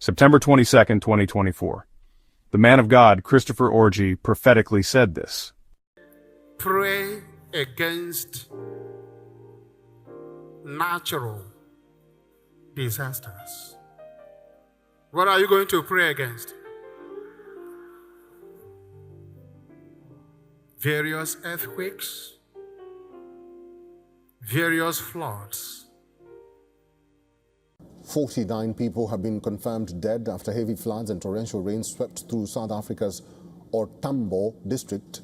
September 22, 2024. The man of God, Christopher Orji, prophetically said this. Pray against natural disasters. What are you going to pray against? Various earthquakes, various floods. 49 people have been confirmed dead after heavy floods and torrential rain swept through South Africa's Ortambo district.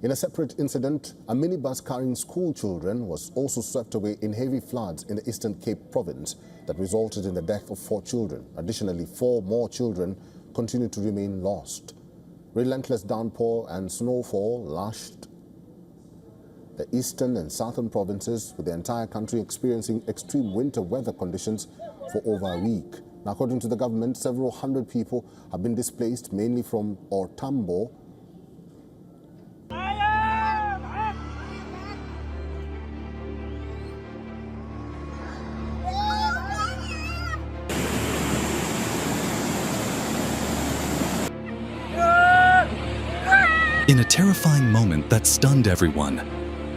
In a separate incident, a minibus carrying school children was also swept away in heavy floods in the Eastern Cape province that resulted in the death of 4 children. Additionally, 4 more children continue to remain lost. Relentless downpour and snowfall lashed the eastern and southern provinces, with the entire country experiencing extreme winter weather conditions for over a week. Now, according to the government, several hundred people have been displaced, mainly from Ortambo. In a terrifying moment that stunned everyone,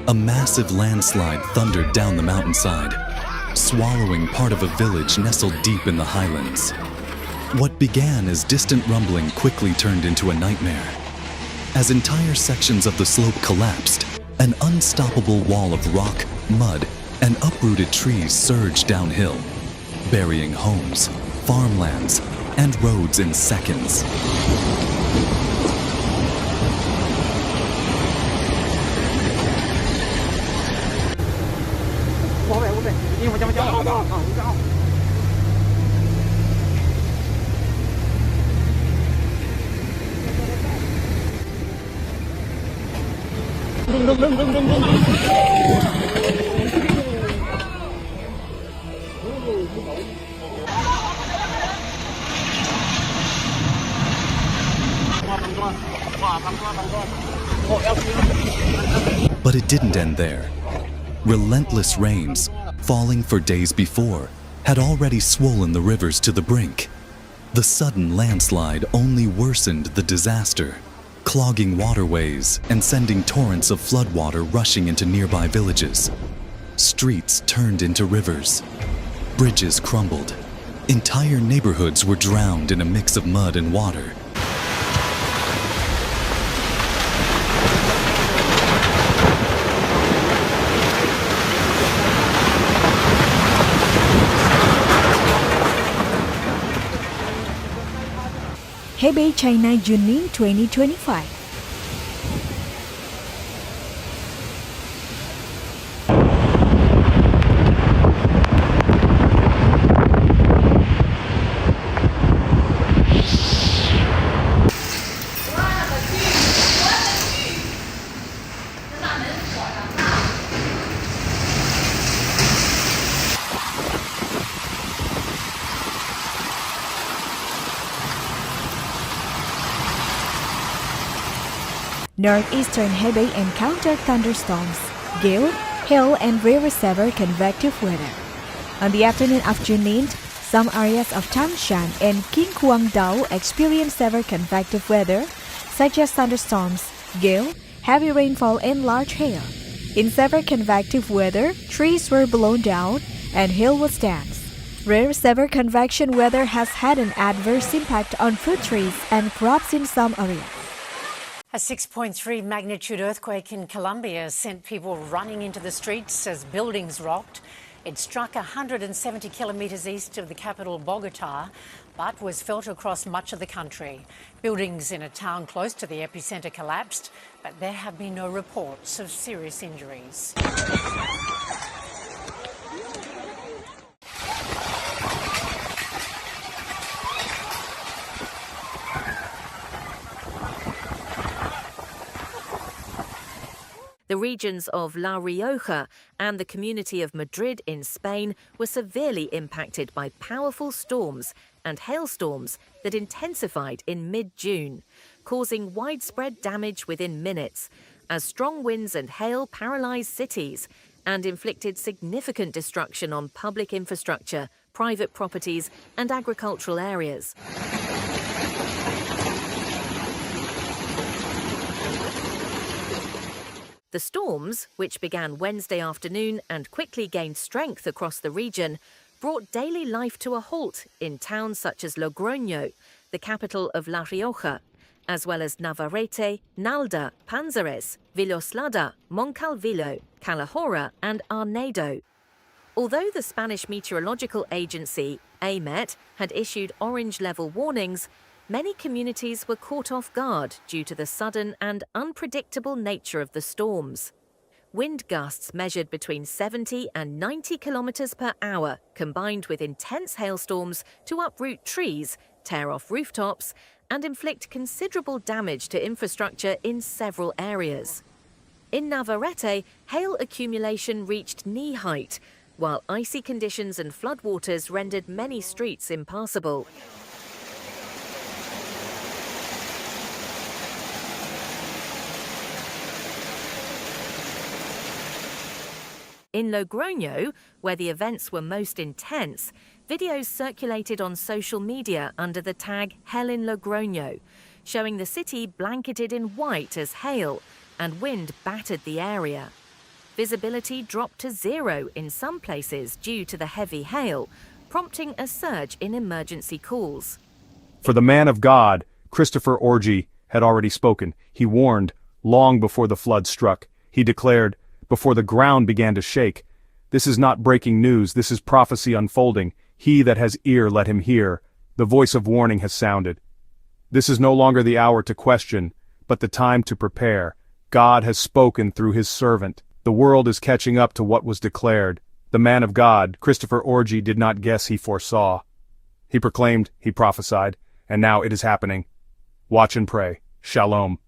a massive landslide thundered down the mountainside, swallowing part of a village nestled deep in the highlands. What began as distant rumbling quickly turned into a nightmare. As entire sections of the slope collapsed, an unstoppable wall of rock, mud, and uprooted trees surged downhill, burying homes, farmlands, and roads in seconds. But it didn't end there. Relentless rains, falling for days before, had already swollen the rivers to the brink. The sudden landslide only worsened the disaster, clogging waterways and sending torrents of floodwater rushing into nearby villages. Streets turned into rivers. Bridges crumbled. Entire neighborhoods were drowned in a mix of mud and water. Hebei, China, June 2025. Northeastern Hebei encountered thunderstorms, gale, hail, and very severe convective weather. On the afternoon of June 9th, some areas of Tangshan and Qinhuangdao experienced severe convective weather, such as thunderstorms, gale, heavy rainfall, and large hail. In severe convective weather, trees were blown down and hail was dense. Rare severe convection weather has had an adverse impact on fruit trees and crops in some areas. A 6.3 magnitude earthquake in Colombia sent people running into the streets as buildings rocked. It struck 170 kilometers east of the capital, Bogota, but was felt across much of the country. Buildings in a town close to the epicenter collapsed, but there have been no reports of serious injuries. The regions of La Rioja and the community of Madrid in Spain were severely impacted by powerful storms and hailstorms that intensified in mid-June, causing widespread damage within minutes, as strong winds and hail paralyzed cities and inflicted significant destruction on public infrastructure, private properties and agricultural areas. The storms, which began Wednesday afternoon and quickly gained strength across the region, brought daily life to a halt in towns such as Logroño, the capital of La Rioja, as well as Navarrete, Nalda, Panzares, Villoslada, Moncalvillo, Calahorra and Arnedo. Although the Spanish Meteorological Agency, AMET, had issued orange-level warnings, many communities were caught off guard due to the sudden and unpredictable nature of the storms. Wind gusts measured between 70 and 90 kilometers per hour, combined with intense hailstorms to uproot trees, tear off rooftops, and inflict considerable damage to infrastructure in several areas. In Navarrete, hail accumulation reached knee height, while icy conditions and floodwaters rendered many streets impassable. In Logroño, where the events were most intense, videos circulated on social media under the tag Hell in Logroño, showing the city blanketed in white as hail, and wind battered the area. Visibility dropped to zero in some places due to the heavy hail, prompting a surge in emergency calls. For the man of God, Christopher Orji, had already spoken. He warned, long before the flood struck. He declared, before the ground began to shake, "This is not breaking news, this is prophecy unfolding. He that has ear, let him hear. The voice of warning has sounded. This is no longer the hour to question, but the time to prepare. God has spoken through his servant. The world is catching up to what was declared. The man of God, Christopher Orji, did not guess, he foresaw. He proclaimed, he prophesied, and now it is happening. Watch and pray. Shalom."